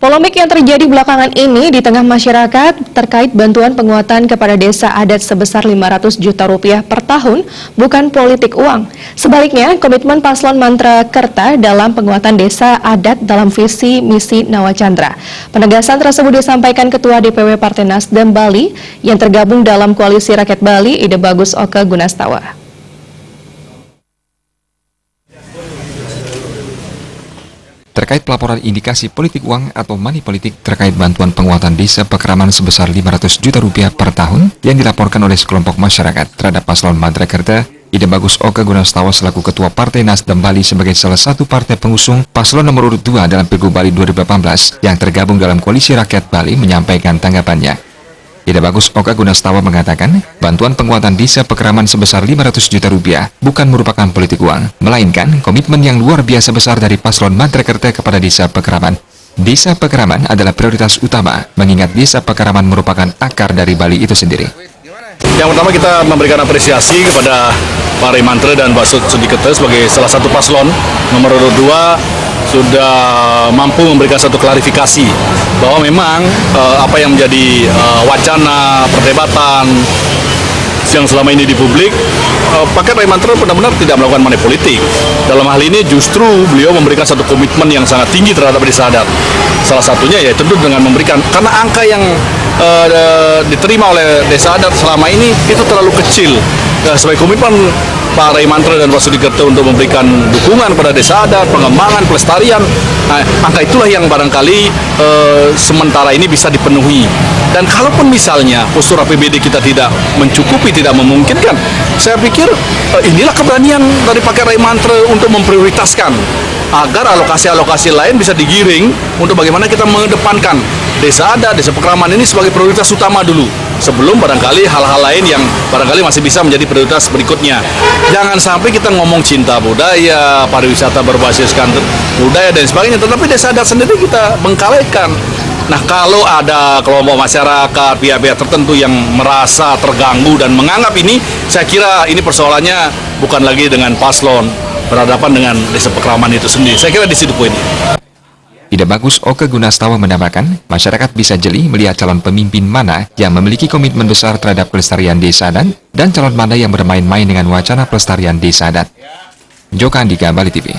Polemik yang terjadi belakangan ini di tengah masyarakat terkait bantuan penguatan kepada desa adat sebesar 500 juta rupiah per tahun bukan politik uang. Sebaliknya, komitmen paslon Mantra Kerta dalam penguatan desa adat dalam visi misi Nawacandra. Penegasan tersebut disampaikan Ketua DPW Partai Nasdem Bali yang tergabung dalam Koalisi Rakyat Bali, Ide Bagus Oke Gunastawa. Terkait pelaporan indikasi politik uang atau money politik terkait bantuan penguatan desa Pekeraman sebesar 500 juta rupiah per tahun yang dilaporkan oleh sekelompok masyarakat terhadap paslon Mantra Kerta, Ide Bagus Oke Gunastawa selaku Ketua Partai Nasdem Bali sebagai salah satu partai pengusung paslon nomor urut 2 dalam Pilgub Bali 2018 yang tergabung dalam Koalisi Rakyat Bali menyampaikan tanggapannya. Ide Bagus Oke Gunastawa mengatakan, bantuan penguatan desa Pekeraman sebesar 500 juta rupiah bukan merupakan politik uang, melainkan komitmen yang luar biasa besar dari paslon Mantra Kerta kepada desa Pekeraman. Desa Pekeraman adalah prioritas utama, mengingat desa Pekeraman merupakan akar dari Bali itu sendiri. Yang pertama kita memberikan apresiasi kepada Pak Ray Mantra dan Pak Sudikete sebagai salah satu paslon nomor urut 2 sudah mampu memberikan satu klarifikasi bahwa memang apa yang menjadi wacana perdebatan yang selama ini di publik, Pak Ray Mantra benar-benar tidak melakukan money politik. Dalam hal ini justru beliau memberikan satu komitmen yang sangat tinggi terhadap desa adat. Salah satunya ya tentu dengan memberikan, karena angka yang diterima oleh desa adat selama ini itu terlalu kecil. Sebagai komitmen Pak Ray Mantra dan Pak Sudikete untuk memberikan dukungan pada desa adat, pengembangan, pelestarian, angka itulah yang barangkali sementara ini bisa dipenuhi. Dan kalaupun misalnya postur APBD kita tidak mencukupi, tidak memungkinkan, saya pikir inilah keberanian dari Pak Ray Mantra untuk memprioritaskan agar alokasi-alokasi lain bisa digiring untuk bagaimana kita mengedepankan desa adat, desa Pekeraman ini sebagai prioritas utama dulu, sebelum barangkali hal-hal lain yang barangkali masih bisa menjadi prioritas berikutnya. Jangan sampai kita ngomong cinta budaya, pariwisata berbasiskan budaya dan sebagainya, tetapi desa adat sendiri kita bengkalaikan. Nah, kalau ada kelompok masyarakat, pihak-pihak tertentu yang merasa terganggu dan menganggap ini, saya kira ini persoalannya bukan lagi dengan paslon, berhadapan dengan desa Pekeraman itu sendiri. Saya kira di situ poinnya. Ide Bagus Oke Gunastawa menambahkan, masyarakat bisa jeli melihat calon pemimpin mana yang memiliki komitmen besar terhadap kelestarian desa adat dan calon mana yang bermain-main dengan wacana pelestarian desa adat. Joko Andika, Bali TV.